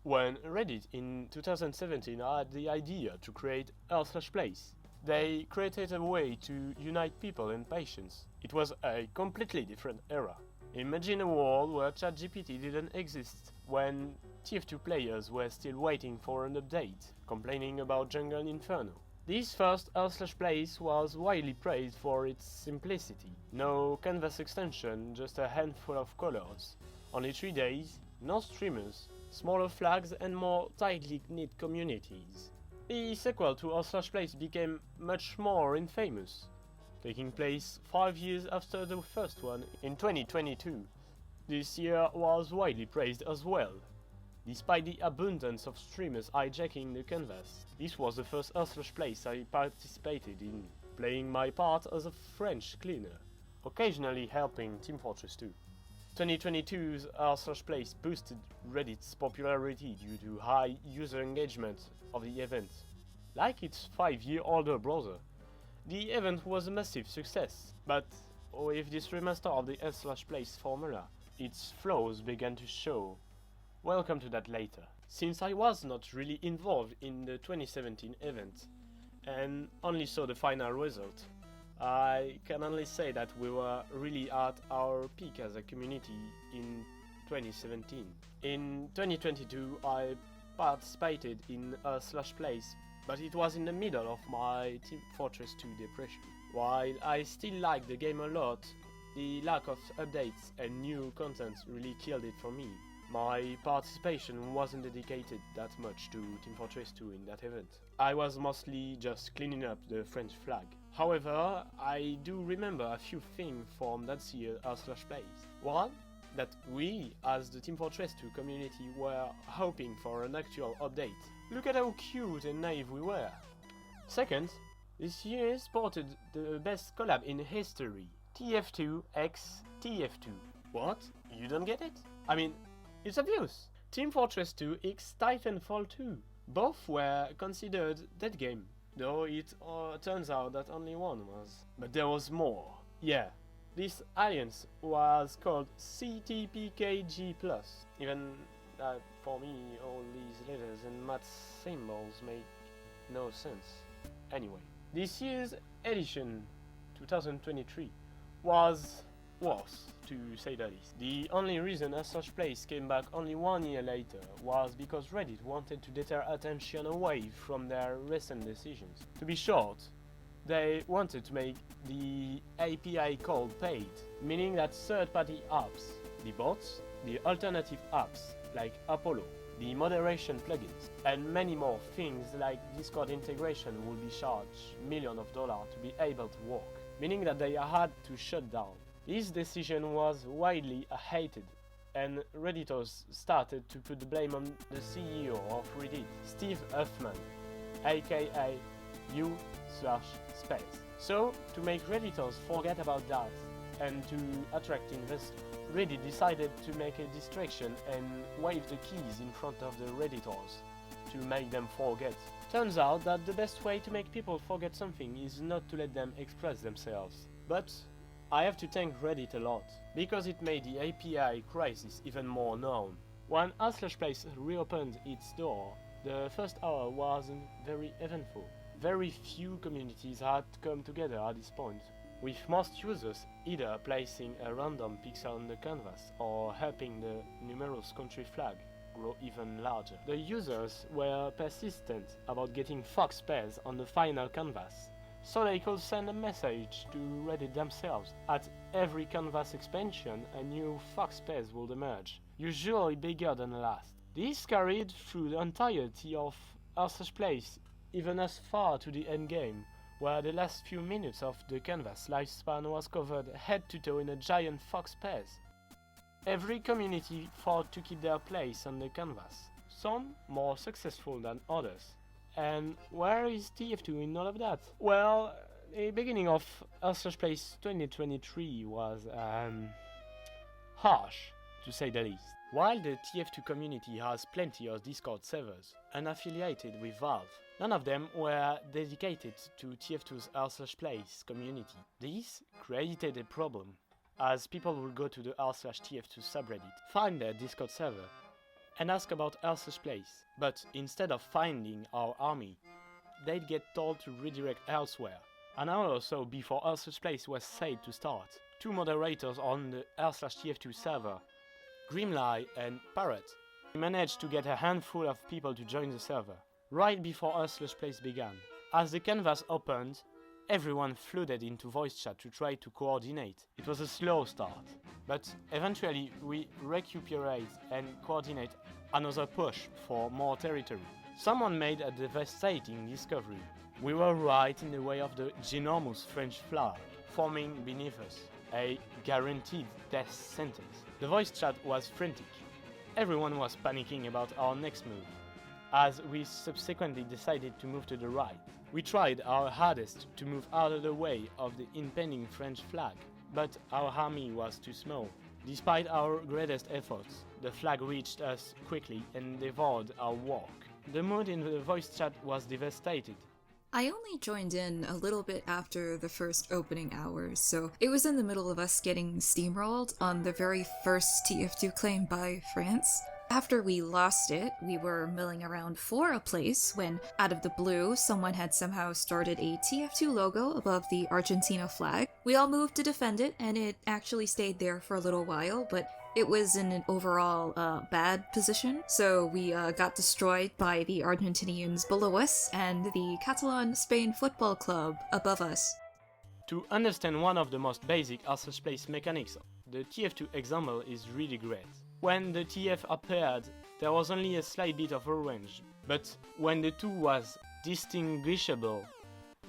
when Reddit in 2017 had the idea to create r/place. They created a way to unite people and patients. It was a completely different era. Imagine a world where ChatGPT didn't exist, when TF2 players were still waiting for an update, complaining about Jungle Inferno. This first r/place was widely praised for its simplicity. No canvas extension, just a handful of colors. Only 3 days, no streamers, smaller flags and more tightly knit communities. The sequel to r/place became much more infamous, taking place 5 years after the first one in 2022. This year was widely praised as well. Despite the abundance of streamers hijacking the canvas, this was the first r/place I participated in, playing my part as a French cleaner, occasionally helping Team Fortress 2. 2022's r/place boosted Reddit's popularity due to high user engagement of the event. Like its 5-year-older brother, the event was a massive success, but with this remaster of the r/place formula, its flaws began to show. Welcome to that later. Since I was not really involved in the 2017 event, and only saw the final result, I can only say that we were really at our peak as a community in 2017. In 2022 I participated in r/place, but it was in the middle of my Team Fortress 2 depression. While I still like the game a lot, the lack of updates and new content really killed it for me. My participation wasn't dedicated that much to Team Fortress 2 in that event. I was mostly just cleaning up the French flag. However, I do remember a few things from that year's r/place. One, that we, as the Team Fortress 2 community, were hoping for an actual update. Look at how cute and naive we were. Second, this year sported the best collab in history. TF2 x TF2. What? You don't get it? I mean, it's obvious. Team Fortress 2 x Titanfall 2. Both were considered dead game, though it turns out that only one was. But there was more. Yeah, this alliance was called CTPKG+. Even for me, all these letters and math symbols make no sense. Anyway, this year's edition, 2023, was worse, to say the least. The only reason r/place came back only 1 year later was because Reddit wanted to deter attention away from their recent decisions. To be short, they wanted to make the API call paid, meaning that third-party apps, the bots, the alternative apps like Apollo, the moderation plugins, and many more things like Discord integration will be charged millions of dollars to be able to work, meaning that they had to shut down. This decision was widely hated, and Redditors started to put the blame on the CEO of Reddit, Steve Huffman, aka u/space. So, to make Redditors forget about that and to attract investors, Reddit decided to make a distraction and wave the keys in front of the Redditors to make them forget. Turns out that the best way to make people forget something is not to let them express themselves. But I have to thank Reddit a lot, because it made the API crisis even more known. When r/place reopened its door, the first hour wasn't very eventful. Very few communities had come together at this point, with most users either placing a random pixel on the canvas or helping the numerous country flag grow even larger. The users were persistent about getting fox pairs on the final canvas, so they could send a message to Reddit themselves. At every canvas expansion, a new fox pairs would emerge, usually bigger than the last. This carried through the entirety of r/place, even as far to the endgame, where the last few minutes of the canvas lifespan was covered head to toe in a giant fox pairs. Every community fought to keep their place on the canvas, some more successful than others. And where is TF2 in all of that? Well, the beginning of r/place 2023 was harsh, to say the least. While the TF2 community has plenty of Discord servers unaffiliated with Valve, none of them were dedicated to TF2's r/place community. This created a problem, as people would go to the r/TF2 subreddit, find their Discord server, and ask about Elsa's place. But instead of finding our army, they'd get told to redirect elsewhere. An hour or so before Elsa's place was said to start, two moderators on the r/TF2 server, Grimly and Parrot, managed to get a handful of people to join the server, right before Elsa's place began. As the canvas opened, everyone flooded into voice chat to try to coordinate. It was a slow start, but eventually we recuperate and coordinate another push for more territory. Someone made a devastating discovery. We were right in the way of the ginormous French flag, forming beneath us, a guaranteed death sentence. The voice chat was frantic. Everyone was panicking about our next move, as we subsequently decided to move to the right. We tried our hardest to move out of the way of the impending French flag, but our army was too small. Despite our greatest efforts, the flag reached us quickly and devoured our work. The mood in the voice chat was devastated. I only joined in a little bit after the first opening hours, so it was in the middle of us getting steamrolled on the very first TF2 claim by France. After we lost it, we were milling around for a place when, out of the blue, someone had somehow started a TF2 logo above the Argentina flag. We all moved to defend it, and it actually stayed there for a little while, but it was in an overall bad position, so we got destroyed by the Argentinians below us and the Catalan-Spain Football Club above us. To understand one of the most basic Elsa's place mechanics, the TF2 example is really great. When the TF appeared, there was only a slight bit of orange, but when the 2 was distinguishable,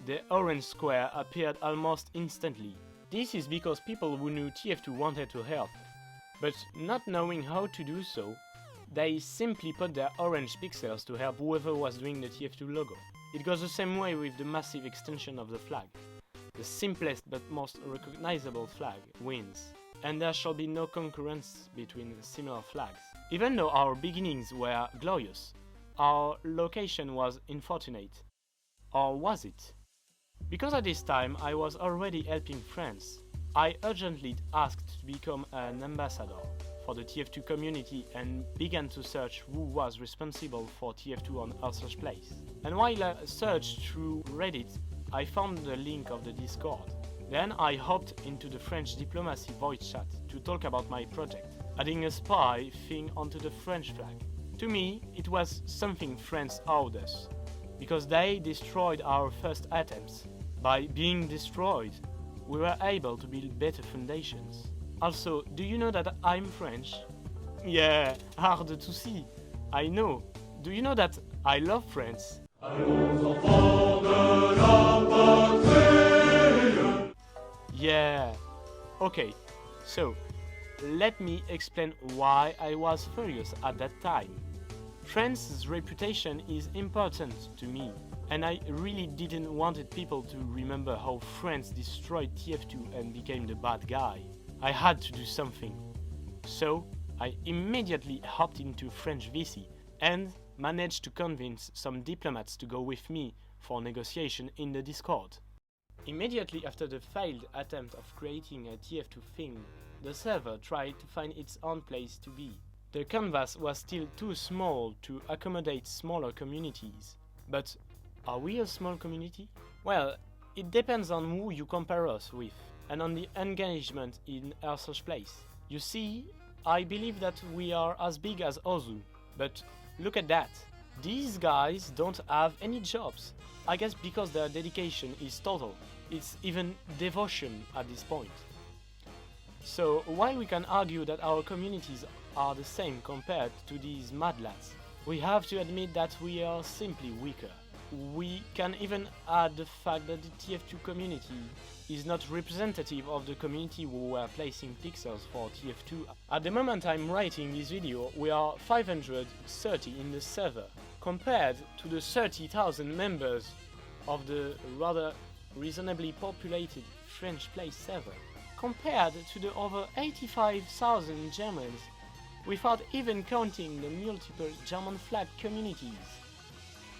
the orange square appeared almost instantly. This is because people who knew TF2 wanted to help, but not knowing how to do so, they simply put their orange pixels to help whoever was doing the TF2 logo. It goes the same way with the massive extension of the flag. The simplest but most recognizable flag wins, and there shall be no concurrence between similar flags. Even though our beginnings were glorious, our location was unfortunate. Or was it? Because at this time I was already helping France, I urgently asked to become an ambassador for the TF2 community and began to search who was responsible for TF2 on Elsa's place. And while I searched through Reddit, I found the link of the Discord. Then I hopped into the French diplomacy voice chat to talk about my project, adding a spy thing onto the French flag. To me, it was something France owed us, because they destroyed our first attempts. By being destroyed, we were able to build better foundations. Also, do you know that I'm French? Yeah, hard to see. I know. Do you know that I love France? Yeah. Okay, so let me explain why I was furious at that time. France's reputation is important to me, and I really didn't want people to remember how France destroyed TF2 and became the bad guy. I had to do something. So I immediately hopped into French VC and managed to convince some diplomats to go with me for negotiation in the Discord. Immediately after the failed attempt of creating a TF2 thing, the server tried to find its own place to be. The canvas was still too small to accommodate smaller communities. But are we a small community? Well, it depends on who you compare us with, and on the engagement in Elsa's place. You see, I believe that we are as big as Ozu, but look at that. These guys don't have any jobs. I guess because their dedication is total. It's even devotion at this point. So while we can argue that our communities are the same compared to these mad lads, we have to admit that we are simply weaker. We can even add the fact that the TF2 community is not representative of the community who were placing pixels for TF2. At the moment I'm writing this video, we are 530 in the server, compared to the 30,000 members of the rather reasonably populated French Play server, compared to the over 85,000 Germans, without even counting the multiple German flag communities.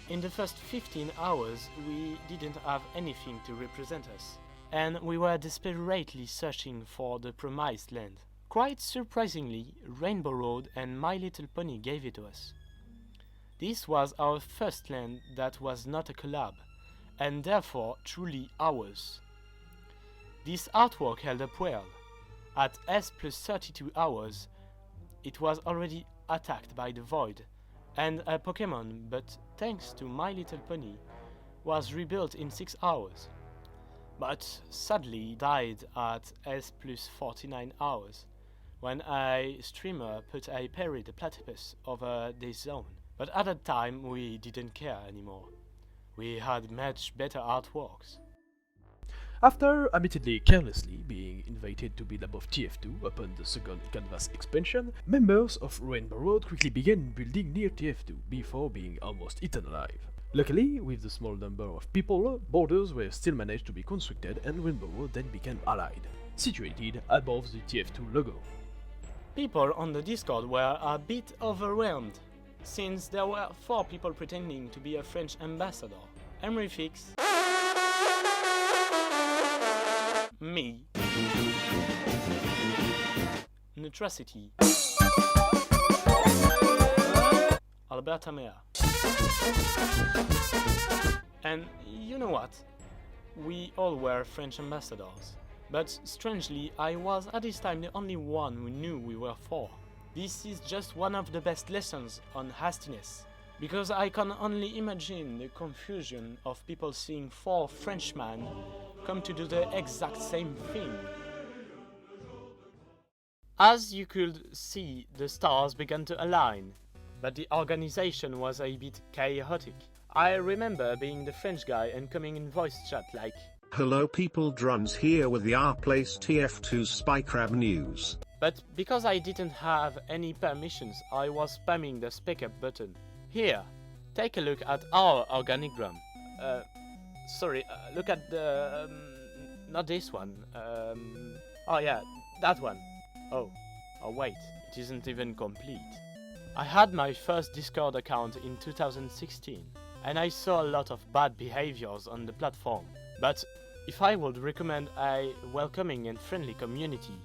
In the first 15 hours, we didn't have anything to represent us, and we were desperately searching for the promised land. Quite surprisingly, Rainbow Road and My Little Pony gave it to us. This was our first land that was not a collab, and therefore truly ours. This artwork held up well. At S plus 32 hours, it was already attacked by the Void and a Pokémon, but thanks to My Little Pony, was rebuilt in 6 hours. But sadly died at S plus 49 hours, when a streamer put a parried platypus over this zone. But at that time we didn't care anymore. We had much better artworks. After admittedly carelessly being invited to build above TF2 upon the second canvas expansion, members of Rainbow Road quickly began building near TF2 before being almost eaten alive. Luckily, with the small number of people, borders were still managed to be constructed and Rainbow Road then became allied, situated above the TF2 logo. People on the Discord were a bit overwhelmed, since there were 4 people pretending to be a French ambassador. Emeryfix, me, Nutracity, Alberta Mea. And you know what? We all were French ambassadors. But strangely, I was at this time the only one who knew we were 4. This is just one of the best lessons on hastiness, because I can only imagine the confusion of people seeing 4 Frenchmen come to do the exact same thing. As you could see, the stars began to align, but the organization was a bit chaotic. I remember being the French guy and coming in voice chat like, "Hello people, Druns here with the Our Place TF2's Spy Crab news." But because I didn't have any permissions, I was spamming the speak up button. Here, take a look at our organigram. Look at the... not this one. Oh yeah, that one. Oh wait, it isn't even complete. I had my first Discord account in 2016, and I saw a lot of bad behaviors on the platform. But if I would recommend a welcoming and friendly community,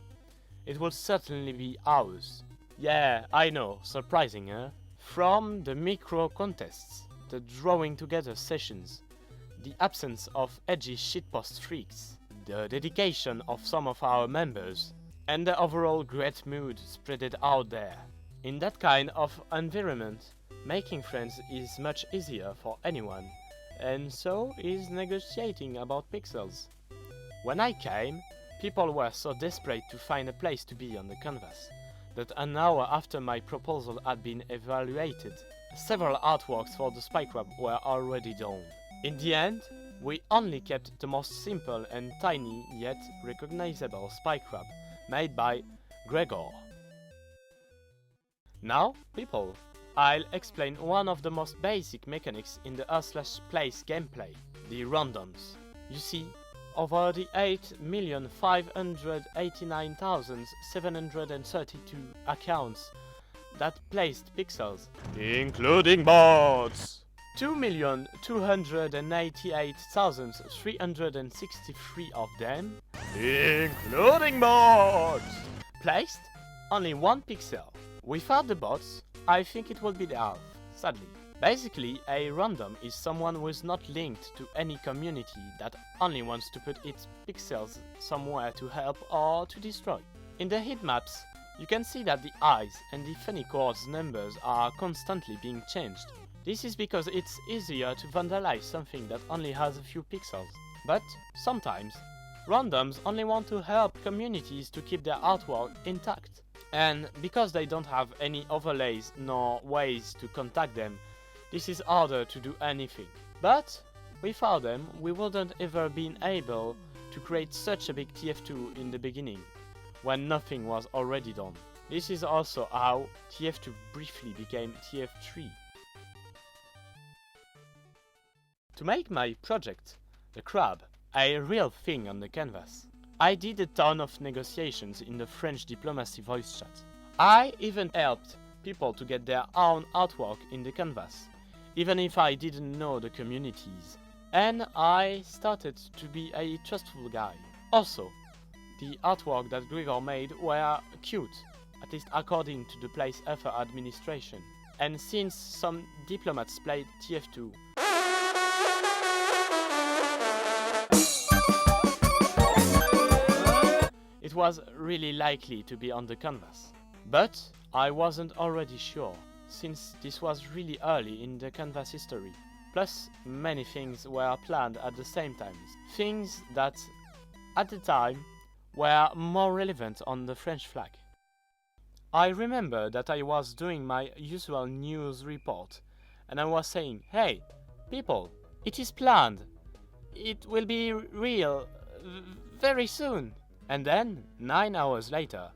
it would certainly be ours. Yeah, I know, surprising, huh? From the micro contests, the drawing together sessions, the absence of edgy shitpost freaks, the dedication of some of our members, and the overall great mood spreaded out there. In that kind of environment, making friends is much easier for anyone, and so is negotiating about pixels. When I came, people were so desperate to find a place to be on the canvas that an hour after my proposal had been evaluated, several artworks for the Spy Crab were already done. In the end, we only kept the most simple and tiny yet recognizable Spy Crab made by Gregor. Now, people, I'll explain one of the most basic mechanics in the r/place gameplay, the randoms. You see, over the 8,589,732 accounts that placed pixels, including bots, 2,288,363 of them, including bots, placed only 1 pixel. Without the bots, I think it would be the half, sadly. Basically, a random is someone who is not linked to any community that only wants to put its pixels somewhere to help or to destroy. In the heat maps, you can see that the eyes and the funny chords numbers are constantly being changed. This is because it's easier to vandalize something that only has a few pixels. But sometimes, randoms only want to help communities to keep their artwork intact. And because they don't have any overlays nor ways to contact them, this is harder to do anything. But without them, we wouldn't ever been able to create such a big TF2 in the beginning, when nothing was already done. This is also how TF2 briefly became TF3. To make my project, the crab, a real thing on the canvas, I did a ton of negotiations in the French diplomacy voice chat. I even helped people to get their own artwork in the canvas, even if I didn't know the communities. And I started to be a trustful guy. Also, The artwork that Gregor made were cute, at least according to the place upper administration. And since some diplomats played TF2, it was really likely to be on the canvas. But I wasn't already sure, since this was really early in the canvas history. Plus, many things were planned at the same time. Things that, at the time, were more relevant on the French flag. I remember that I was doing my usual news report, and I was saying, "Hey, people, it is planned. It will be real very soon." And then, 9 hours later,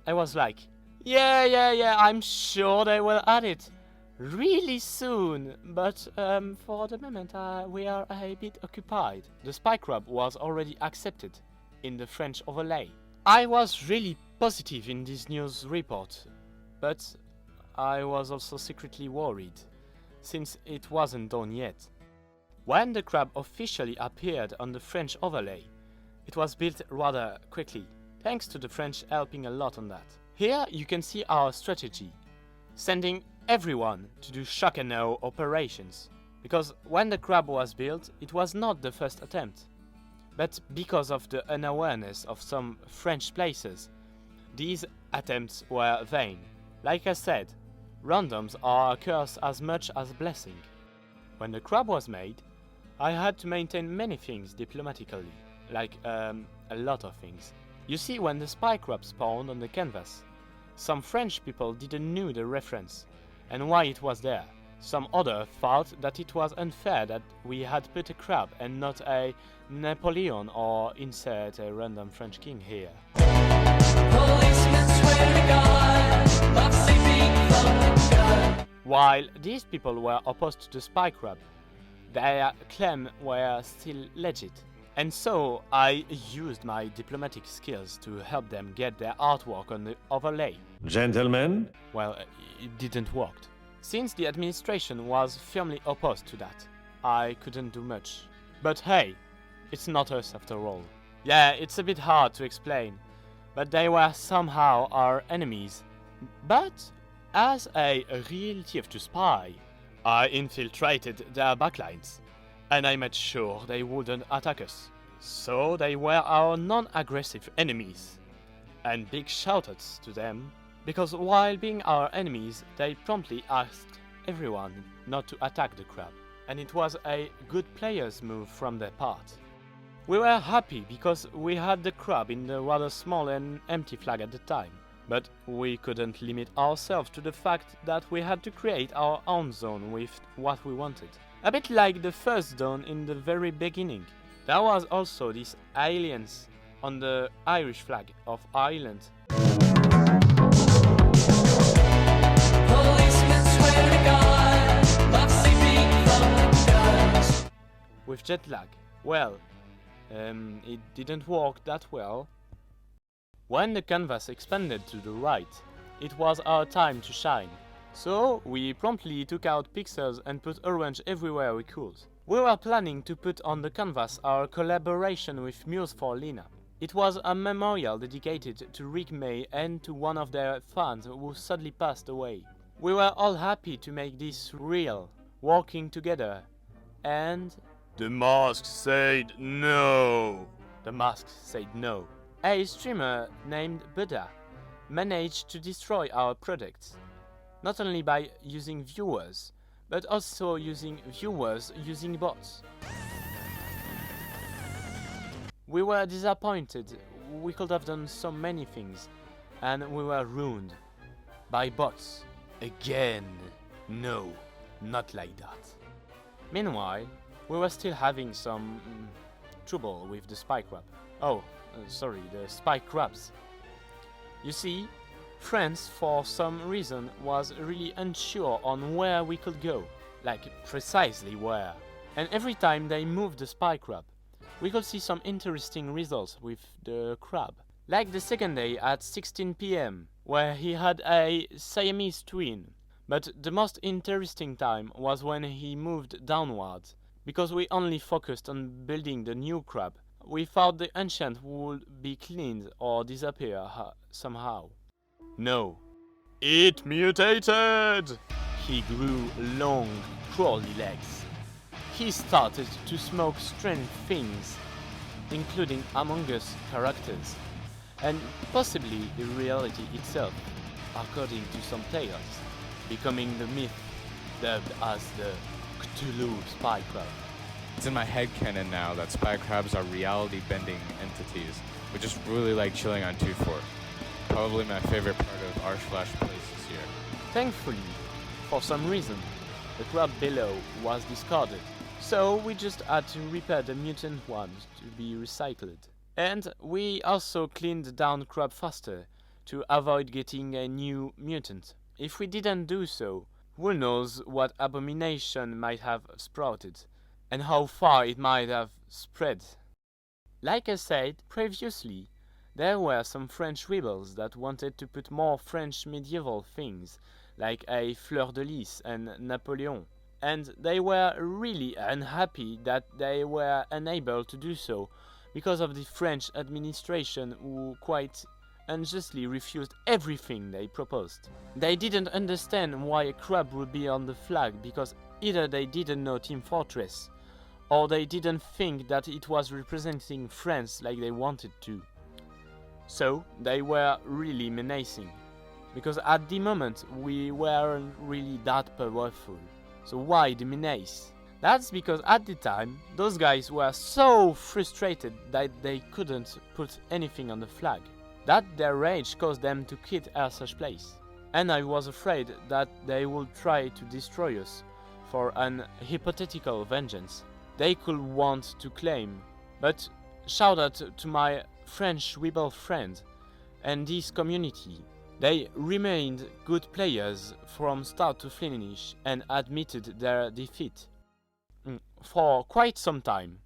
I was like, yeah, I'm sure they will add it really soon, but for the moment we are a bit occupied. The spy crab was already accepted in the French overlay. I was really positive in this news report, but I was also secretly worried, since it wasn't done yet. When the crab officially appeared on the French overlay, it was built rather quickly, thanks to the French helping a lot on that. Here you can see our strategy, sending everyone to do shock and awe operations. Because when the crab was built, it was not the first attempt. But because of the unawareness of some French places, these attempts were vain. Like I said, randoms are a curse as much as a blessing. When the crab was made, I had to maintain many things diplomatically, like a lot of things. You see, when the spy crab spawned on the canvas, some French people didn't know the reference and why it was there. Some other thought that it was unfair that we had put a crab and not a Napoleon or insert a random French king here. While these people were opposed to the spy crab, their claim were still legit. And so I used my diplomatic skills to help them get their artwork on the overlay. Gentlemen? Well, it didn't work. Since the administration was firmly opposed to that, I couldn't do much. But hey, it's not us after all. Yeah, it's a bit hard to explain, but they were somehow our enemies. But as a real TF2 spy, I infiltrated their backlines, and I made sure they wouldn't attack us. So they were our non-aggressive enemies. And big shoutouts to them, because while being our enemies, they promptly asked everyone not to attack the crab. And it was a good player's move from their part. We were happy because we had the crab in the rather small and empty flag at the time. But we couldn't limit ourselves to the fact that we had to create our own zone with what we wanted. A bit like the first zone in the very beginning. There was also these aliens on the Irish flag of Ireland. With jet lag. Well, it didn't work that well. When the canvas expanded to the right, it was our time to shine. So we promptly took out pixels and put orange everywhere we could. We were planning to put on the canvas our collaboration with Muse for Lena. It was a memorial dedicated to Rick May and to one of their fans who sadly passed away. We were all happy to make this real, working together, and the mask said no. The mask said no. A streamer named Buddha managed to destroy our products, not only by using viewers, but also using viewers using bots. We were disappointed. We could have done so many things, and we were ruined by bots. Again. No, not like that. Meanwhile, we were still having some trouble with the spy crab. The spy crabs. You see, France, for some reason, was really unsure on where we could go, like precisely where. And every time they moved the spy crab, we could see some interesting results with the crab. Like the second day at 16 PM, where he had a Siamese twin. But the most interesting time was when he moved downwards, because we only focused on building the new crab, we thought the ancient would be cleaned or disappear somehow. No. It mutated! He grew long, crawly legs. He started to smoke strange things, including Among Us characters, and possibly the reality itself, according to some tales, becoming the myth dubbed as the Cthulhu Spy Crab. It's in my head canon now that spy crabs are reality-bending entities, which just really like chilling on 2-4. Probably my favorite part of r/place this year. Thankfully, for some reason, the crab below was discarded, so we just had to repair the mutant ones to be recycled. And we also cleaned down crab faster to avoid getting a new mutant. If we didn't do so, who knows what abomination might have sprouted, and how far it might have spread. Like I said previously, there were some French rebels that wanted to put more French medieval things, like a fleur-de-lis and Napoleon, and they were really unhappy that they were unable to do so because of the French administration, who quite unjustly refused everything they proposed. They didn't understand why a crab would be on the flag, because either they didn't know Team Fortress, or they didn't think that it was representing France like they wanted to. So they were really menacing, because at the moment we weren't really that powerful. So why the menace? That's because at the time those guys were so frustrated that they couldn't put anything on the flag, that their rage caused them to quit such place. And I was afraid that they would try to destroy us for an hypothetical vengeance they could want to claim. But shout out to my French rebel friend and this community. They remained good players from start to finish and admitted their defeat. For quite some time,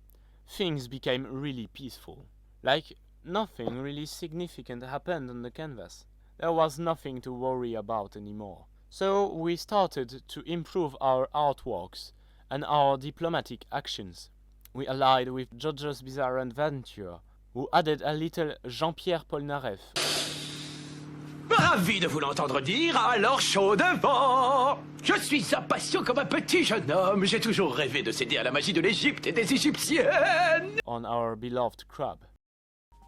things became really peaceful. Like nothing really significant happened on the canvas. There was nothing to worry about anymore. So we started to improve our artworks and our diplomatic actions. We allied with JoJo's Bizarre Adventure, who added a little Jean-Pierre Polnareff. Ravi de vous l'entendre dire, alors chaud devant. Je suis impatient comme un petit jeune homme. J'ai toujours rêvé de céder à la magie de l'Égypte et des Égyptiennes. On our beloved crab.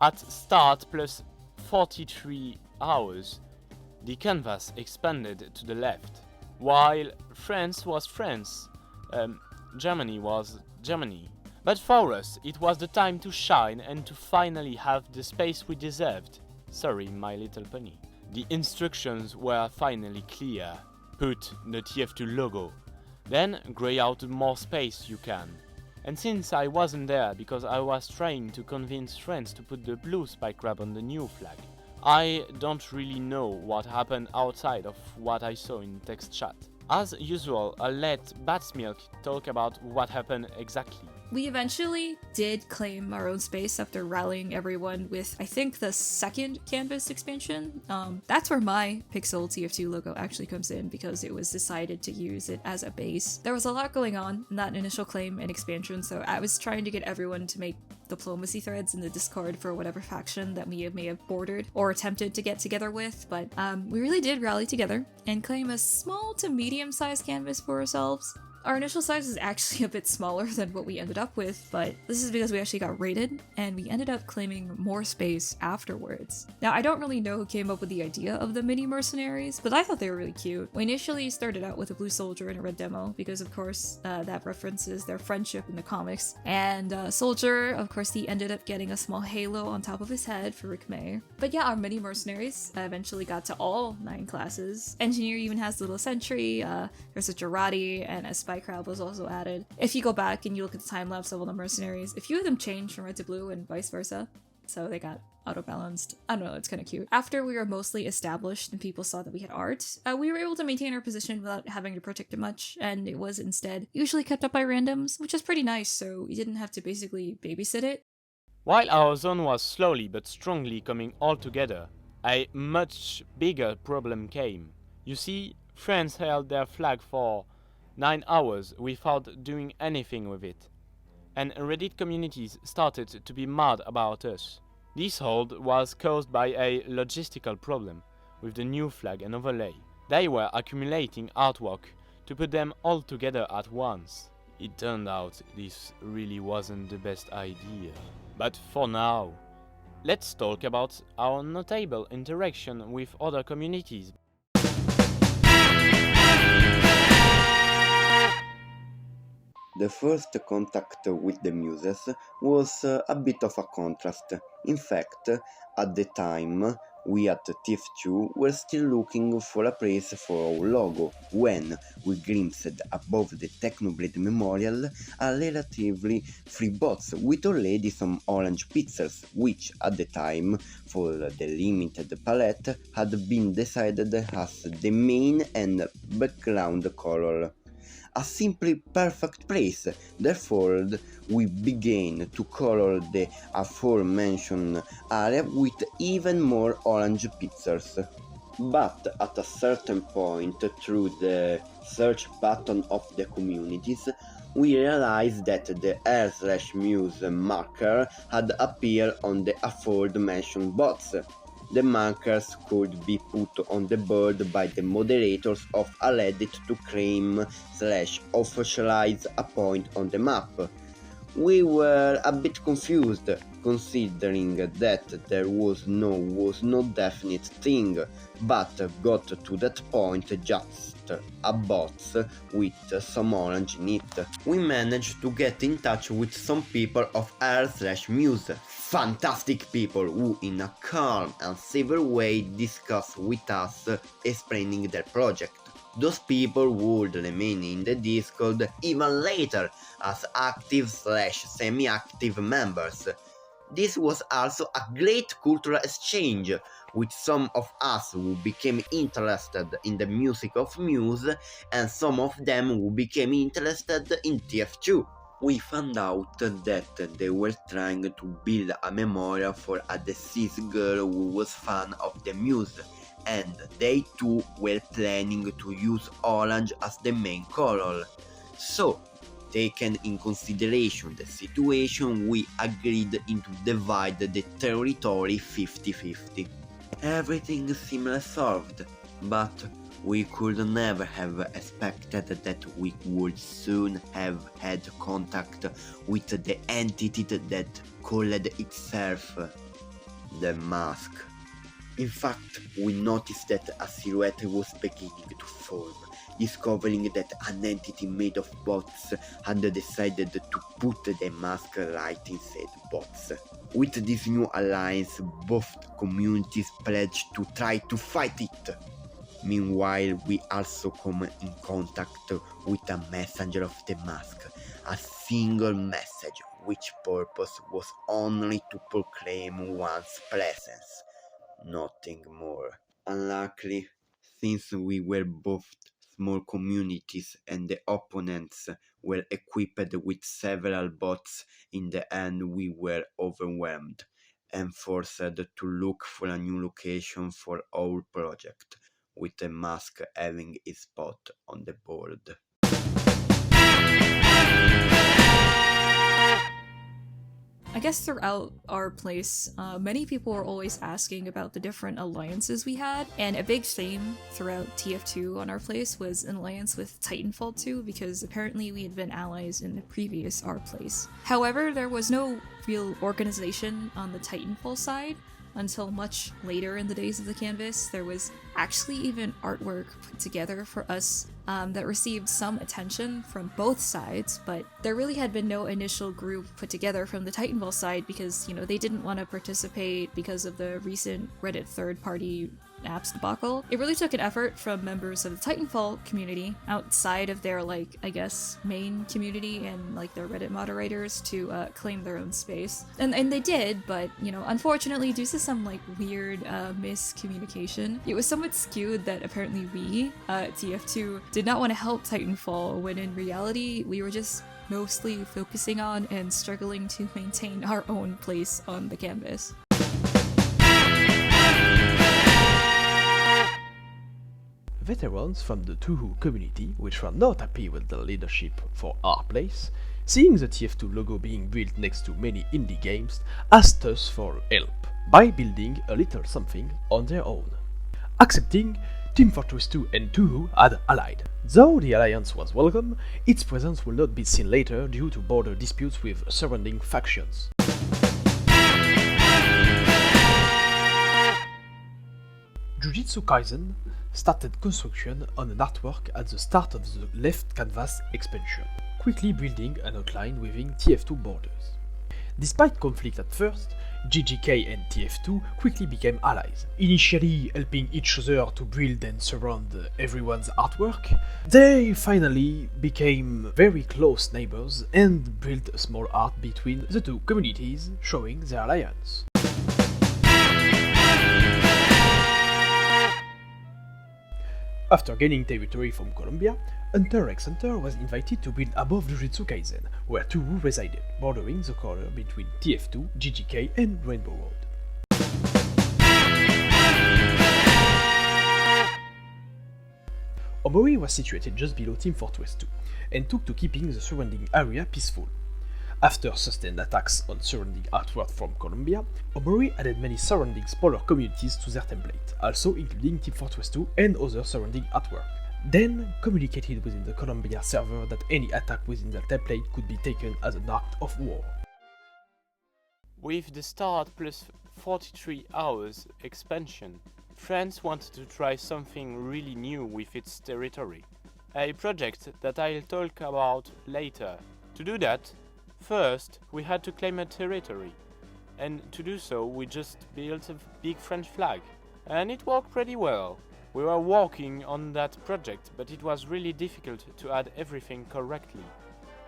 At start plus 43 hours, the canvas expanded to the left. While France was France, Germany was Germany. But for us, it was the time to shine and to finally have the space we deserved. Sorry, My Little Pony. The instructions were finally clear. Put the TF2 logo, then grey out more space you can. And since I wasn't there because I was trying to convince friends to put the blue spy crab on the new flag, I don't really know what happened outside of what I saw in text chat. As usual, I'll let Batsmilk talk about what happened exactly. We eventually did claim our own space after rallying everyone with, I think, the second canvas expansion. That's where my Pixel TF2 logo actually comes in, because it was decided to use it as a base. There was a lot going on in that initial claim and expansion, so I was trying to get everyone to make diplomacy threads in the Discord for whatever faction that we may have bordered or attempted to get together with, but we really did rally together and claim a small to medium-sized canvas for ourselves. Our initial size is actually a bit smaller than what we ended up with, but this is because we actually got raided, and we ended up claiming more space afterwards. Now, I don't really know who came up with the idea of the mini mercenaries, but I thought they were really cute. We initially started out with a blue soldier and a red demo, because of course, that references their friendship in the comics. And soldier, of course, he ended up getting a small halo on top of his head for Rick May. But yeah, our mini mercenaries eventually got to all 9 classes. Engineer even has the little sentry, there's a Jarati, and a spy crab was also added. If you go back and you look at the time-lapse of all the mercenaries, a few of them changed from red to blue and vice versa, so they got auto-balanced. I don't know, it's kind of cute. After we were mostly established and people saw that we had art, we were able to maintain our position without having to protect it much, and it was instead usually kept up by randoms, which is pretty nice, so we didn't have to basically babysit it. While our zone was slowly but strongly coming all together, a much bigger problem came. You see, France held their flag for 9 hours without doing anything with it. and Reddit communities started to be mad about us. This hold was caused by a logistical problem with the new flag and overlay. They were accumulating artwork to put them all together at once. It turned out this really wasn't the best idea. But for now, let's talk about our notable interaction with other communities. The first contact with the muses was a bit of a contrast. In fact, at the time, we at TF2 were still looking for a place for our logo, when we glimpsed above the Technoblade Memorial a relatively free box with already some orange pixels, which at the time, for the limited palette, had been decided as the main and background color. A simply perfect place. Therefore, we began to color the aforementioned area with even more orange pixels. But at a certain point, through the search button of the communities, we realized that the r/muse marker had appeared on the aforementioned box. The markers could be put on the board by the moderators of a Reddit to claim/officialize a point on the map. We were a bit confused, considering that there was no definite thing, but got to that point just a box with some orange in it. We managed to get in touch with some people of r/muse. Fantastic people who in a calm and civil way discuss with us, explaining their project. Those people would remain in the Discord even later as active/semi-active members. This was also a great cultural exchange, with some of us who became interested in the music of Muse and some of them who became interested in TF2. We found out that they were trying to build a memorial for a deceased girl who was fan of the Muse, and they too were planning to use orange as the main color. So, taking in consideration the situation, we agreed to divide the territory 50-50. Everything seemed solved, but we could never have expected that we would soon have had contact with the entity that called itself the Mask. In fact, we noticed that a silhouette was beginning to form, discovering that an entity made of bots had decided to put the mask right inside bots. With this new alliance, both communities pledged to try to fight it. Meanwhile, we also come in contact with a messenger of the mask, a single message which purpose was only to proclaim one's presence, nothing more. Unluckily, since we were both small communities and the opponents were equipped with several bots, in the end we were overwhelmed and forced to look for a new location for our project, with the mask having its spot on the board. I guess throughout our place, many people were always asking about the different alliances we had, and a big theme throughout TF2 on our place was an alliance with Titanfall 2, because apparently we had been allies in the previous our place. However, there was no real organization on the Titanfall side until much later in the days of the canvas. There was actually even artwork put together for us that received some attention from both sides, but there really had been no initial group put together from the Titanfall side because, you know, they didn't want to participate because of the recent Reddit third-party apps debacle. It really took an effort from members of the Titanfall community outside of their, like, I guess, main community and, like, their Reddit moderators to claim their own space. And they did, but, you know, unfortunately, due to some, like, weird miscommunication, it was somewhat skewed that apparently we, TF2, did not want to help Titanfall, when in reality, we were just mostly focusing on and struggling to maintain our own place on the canvas. Veterans from the Tuhu community, which were not happy with the leadership for our place, seeing the TF2 logo being built next to many indie games, asked us for help by building a little something on their own. Accepting, Team Fortress 2 and Touhou had allied. Though the alliance was welcome, its presence will not be seen later due to border disputes with surrounding factions. Jujutsu Kaisen started construction on an artwork at the start of the left canvas expansion, quickly building an outline within TF2 borders. Despite conflict at first, GGK and TF2 quickly became allies, initially helping each other to build and surround everyone's artwork. They finally became very close neighbors and built a small art between the two communities, showing their alliance. After gaining territory from Colombia, Hunter x Hunter was invited to build above Jujutsu Kaisen, where Touhou resided, bordering the corner between TF2, GGK and Rainbow Road. Omori was situated just below Team Fortress 2, and took to keeping the surrounding area peaceful. After sustained attacks on surrounding artwork from Colombia, Omori added many surrounding smaller communities to their template, also including Team Fortress 2 and other surrounding artwork. Then communicated within the Colombia server that any attack within the template could be taken as an act of war. With the start plus 43 hours expansion, France wanted to try something really new with its territory. A project that I'll talk about later. To do that, first we had to claim a territory, and to do so we just built a big French flag, and it worked pretty well. We were working on that project, but it was really difficult to add everything correctly.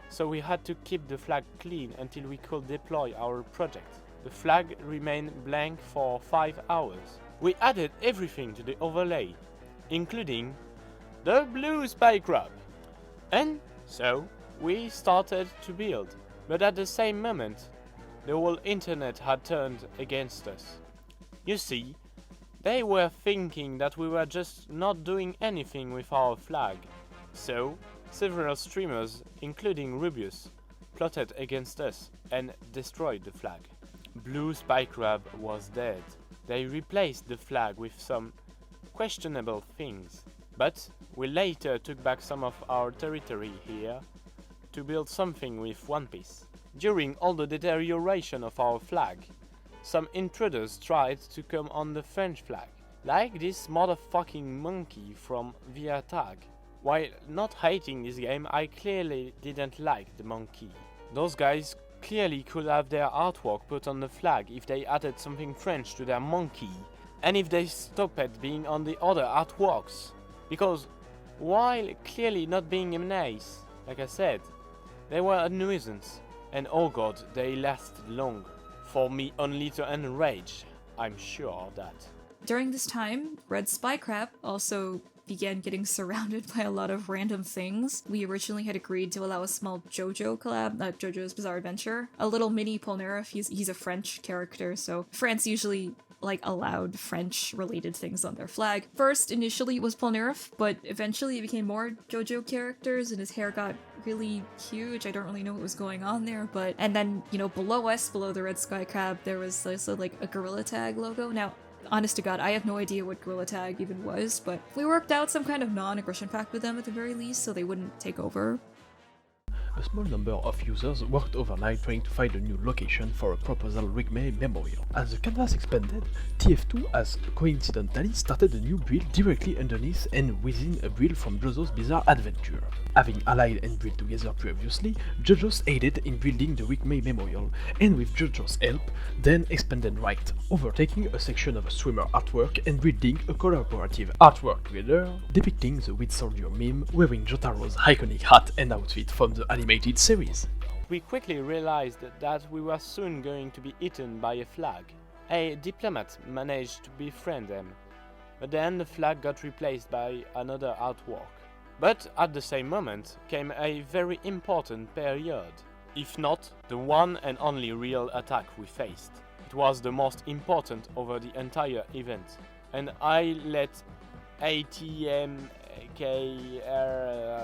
So we had to keep the flag clean until we could deploy our project. The flag remained blank for 5 hours. We added everything to the overlay, including the blue spike wrap. And so we started to build, but at the same moment, the whole internet had turned against us. You see, they were thinking that we were just not doing anything with our flag. So, several streamers, including Rubius, plotted against us and destroyed the flag. Blue Spike Crab was dead. They replaced the flag with some questionable things. But we later took back some of our territory here to build something with One Piece. During all the deterioration of our flag, some intruders tried to come on the French flag, like this motherfucking monkey from Via Tag. While not hating this game, I clearly didn't like the monkey. Those guys clearly could have their artwork put on the flag if they added something French to their monkey, and if they stopped being on the other artworks. Because, while clearly not being nice, like I said, they were a nuisance, and oh god, they lasted long. For me only to enrage, I'm sure of that. During this time, Red Spy Crab also began getting surrounded by a lot of random things. We originally had agreed to allow a small JoJo collab, JoJo's Bizarre Adventure. A little mini Polnareff, he's a French character, so France usually allowed French related things on their flag. First, initially it was Polnareff, but eventually it became more JoJo characters and his hair got really huge. I don't really know what was going on there, but and then, below us, below the Red Sky Crab, there was also a Gorilla Tag logo. Now, honest to god, I have no idea what Gorilla Tag even was, but we worked out some kind of non-aggression pact with them at the very least so they wouldn't take over. A small number of users worked overnight trying to find a new location for a proposal Wigmay memorial. As the canvas expanded, TF2 has coincidentally started a new build directly underneath and within a build from JoJo's Bizarre Adventure. Having allied and built together previously, JoJo's aided in building the Wigmay memorial, and with JoJo's help, then expanded right, overtaking a section of a swimmer artwork and building a collaborative artwork together, depicting the Wheat Soldier meme wearing Jotaro's iconic hat and outfit from the animated series. We quickly realized that we were soon going to be eaten by a flag. A diplomat managed to befriend them, but then the flag got replaced by another artwork. But at the same moment came a very important period, if not the one and only real attack we faced. It was the most important over the entire event, and I let ATMKR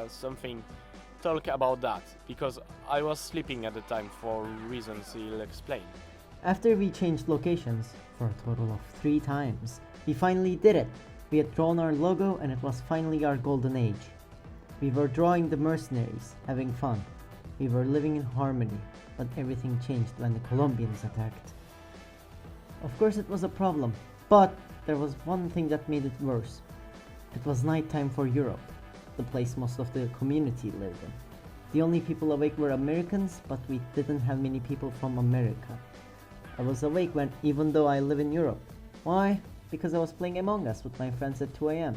something talk about that, because I was sleeping at the time for reasons he'll explain. After we changed locations, for a total of 3 times, we finally did it. We had drawn our logo and it was finally our golden age. We were drawing the mercenaries, having fun. We were living in harmony, but everything changed when the Colombians attacked. Of course it was a problem, but there was one thing that made it worse. It was nighttime for Europe, the place most of the community lived in. The only people awake were Americans, but we didn't have many people from America. I was awake even though I live in Europe. Why? Because I was playing Among Us with my friends at 2 AM.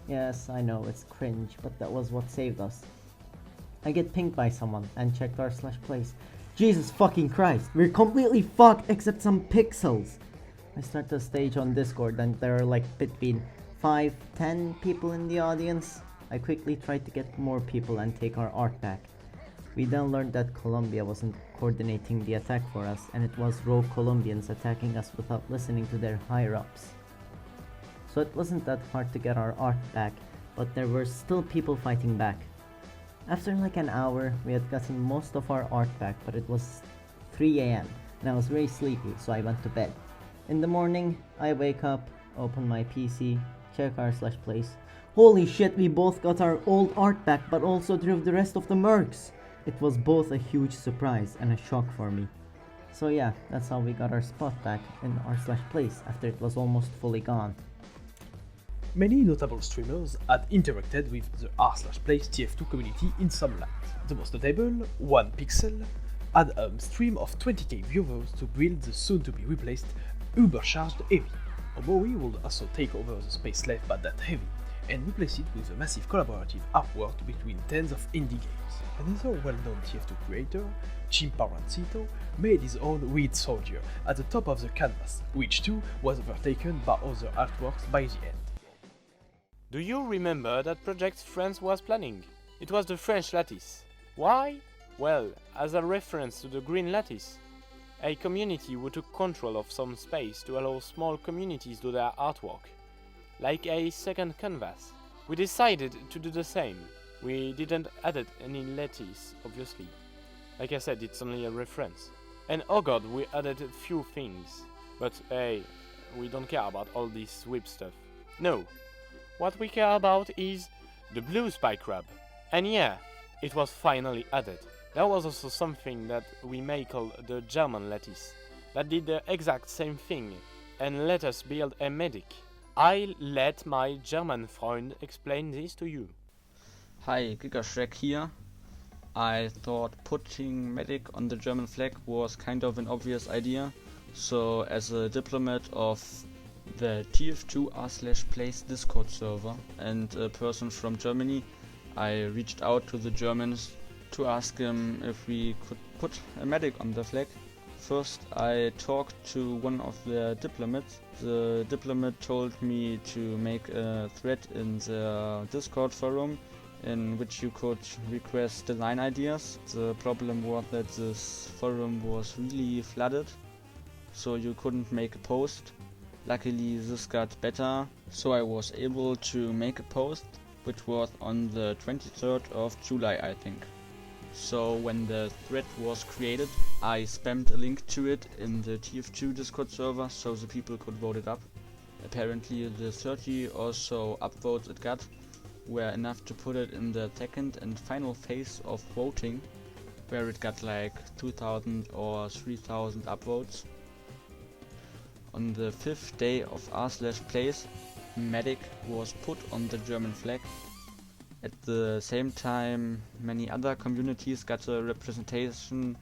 Yes, I know, it's cringe, but that was what saved us. I get pinged by someone and checked r/plays. Jesus fucking Christ, we're completely fucked except some pixels. I start the stage on Discord and there are like between 5-10 people in the audience. I quickly tried to get more people and take our art back. We then learned that Colombia wasn't coordinating the attack for us and it was rogue Colombians attacking us without listening to their higher-ups. So it wasn't that hard to get our art back, but there were still people fighting back. After like an hour, we had gotten most of our art back, but it was 3 AM and I was very sleepy, so I went to bed. In the morning, I wake up, open my PC, check r/plays. Holy shit, we both got our old art back, but also drove the rest of the mercs. It was both a huge surprise and a shock for me. So yeah, that's how we got our spot back in r/plays after it was almost fully gone. Many notable streamers had interacted with the r/plays TF2 community in some light. The most notable, 1pixel, had a stream of 20k viewers to build the soon-to-be replaced Ubercharged Heavy. Omoe would also take over the space left by that Heavy, and replace it with a massive collaborative artwork between tens of indie games. Another well-known TF2 creator, Chimparancito, made his own Weed Soldier at the top of the canvas, which too was overtaken by other artworks by the end. Do you remember that project France was planning? It was the French lattice. Why? Well, as a reference to the green lattice, a community who took control of some space to allow small communities to do their artwork, like a second canvas. We decided to do the same. We didn't add any lattice, obviously. Like I said, it's only a reference. And oh god, we added a few things. But hey, we don't care about all this whip stuff. No. What we care about is the blue spike crab. And yeah, it was finally added. There was also something that we may call the German lattice, that did the exact same thing and let us build a medic. I'll let my German friend explain this to you. Hi, Gigashrek here. I thought putting medic on the German flag was kind of an obvious idea, so as a diplomat of the TF2 r/plays Discord server and a person from Germany, I reached out to the Germans to ask him if we could put a medic on the flag. First I talked to one of the diplomats. The diplomat told me to make a thread in the Discord forum in which you could request design ideas. The problem was that this forum was really flooded, so you couldn't make a post. Luckily this got better, so I was able to make a post, which was on the 23rd of July, I think. So when the thread was created, I spammed a link to it in the TF2 Discord server so the people could vote it up. Apparently the 30 or so upvotes it got were enough to put it in the second and final phase of voting, where it got like 2000 or 3000 upvotes. On the 5th day of r/plays, medic was put on the German flag. At the same time, many other communities got a representation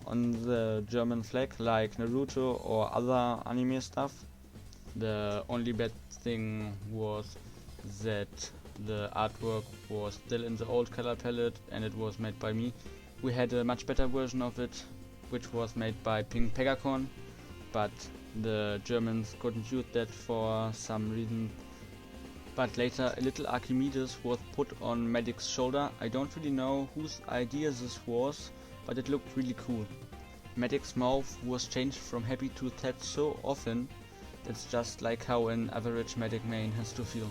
on the German flag, like Naruto or other anime stuff. The only bad thing was that the artwork was still in the old color palette and it was made by me. We had a much better version of it, which was made by Pink Pegacorn, but the Germans couldn't use that for some reason. But later a little Archimedes was put on Medic's shoulder. I don't really know whose idea this was, but it looked really cool. Medic's mouth was changed from happy to sad so often, it's just like how an average Medic main has to feel.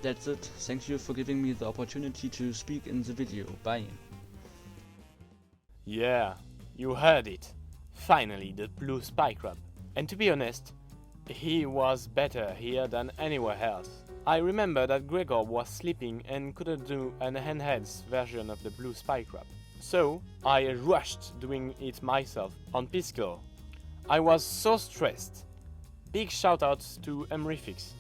That's it. Thank you for giving me the opportunity to speak in the video. Bye. Yeah, you heard it. Finally, the blue spy crab. And to be honest, he was better here than anywhere else. I remember that Gregor was sleeping and couldn't do an enhanced version of the blue spy crab. So, I rushed doing it myself on Pisco. I was so stressed. Big shoutouts to Emrifix.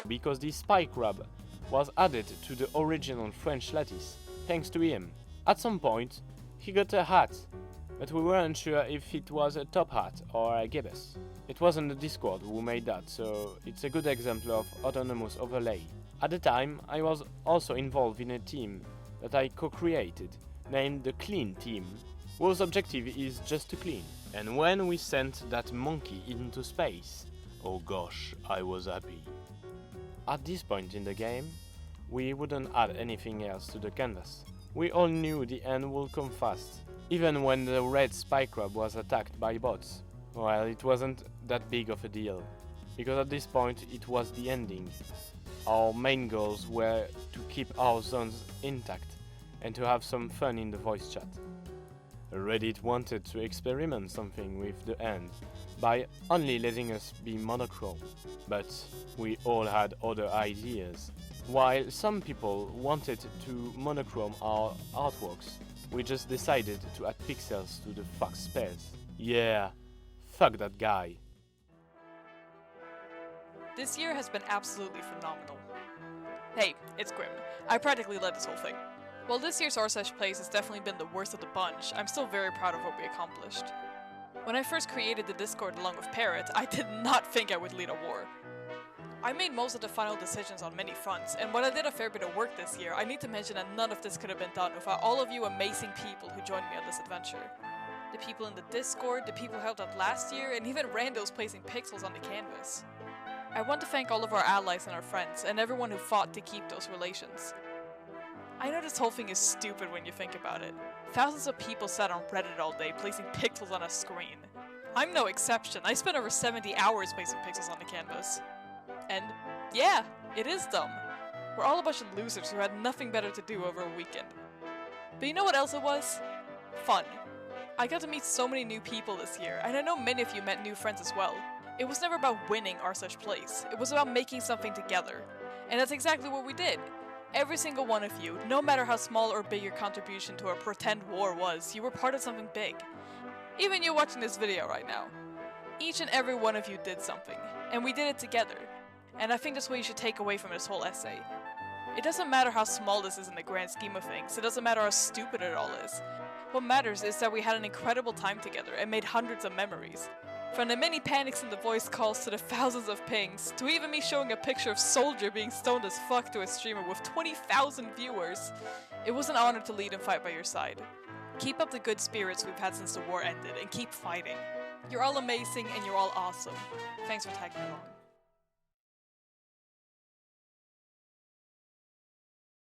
Because the spy crab was added to the original French lattice, thanks to him. At some point, he got a hat, but we weren't sure if it was a top hat or a gibbous. It wasn't the Discord who made that, so it's a good example of autonomous overlay. At the time, I was also involved in a team that I co-created, named the Clean Team, whose objective is just to clean. And when we sent that monkey into space, oh gosh, I was happy. At this point in the game, we wouldn't add anything else to the canvas. We all knew the end would come fast, even when the red spy crab was attacked by bots. Well, it wasn't that big of a deal, because at this point it was the ending. Our main goals were to keep our zones intact and to have some fun in the voice chat. Reddit wanted to experiment something with the end by only letting us be monochrome, but we all had other ideas. While some people wanted to monochrome our artworks, we just decided to add pixels to the fuck space. Yeah, fuck that guy. This year has been absolutely phenomenal. Hey, it's Grim. I practically led this whole thing. While this year's r/plays has definitely been the worst of the bunch, I'm still very proud of what we accomplished. When I first created the Discord along with Parrot, I did not think I would lead a war. I made most of the final decisions on many fronts, and while I did a fair bit of work this year, I need to mention that none of this could have been done without all of you amazing people who joined me on this adventure. The people in the Discord, the people who helped out last year, and even randos placing pixels on the canvas. I want to thank all of our allies and our friends, and everyone who fought to keep those relations. I know this whole thing is stupid when you think about it. Thousands of people sat on Reddit all day placing pixels on a screen. I'm no exception. I spent over 70 hours placing pixels on the canvas. And yeah, it is dumb. We're all a bunch of losers who had nothing better to do over a weekend. But you know what else it was? Fun. I got to meet so many new people this year, and I know many of you met new friends as well. It was never about winning r/plays, it was about making something together. And that's exactly what we did. Every single one of you, no matter how small or big your contribution to a pretend war was, you were part of something big. Even you watching this video right now. Each and every one of you did something, and we did it together. And I think that's what you should take away from this whole essay. It doesn't matter how small this is in the grand scheme of things, it doesn't matter how stupid it all is. What matters is that we had an incredible time together and made hundreds of memories. From the many panics in the voice calls to the thousands of pings, to even me showing a picture of Soldier being stoned as fuck to a streamer with 20,000 viewers. It was an honor to lead and fight by your side. Keep up the good spirits we've had since the war ended, and keep fighting. You're all amazing and you're all awesome. Thanks for tagging along.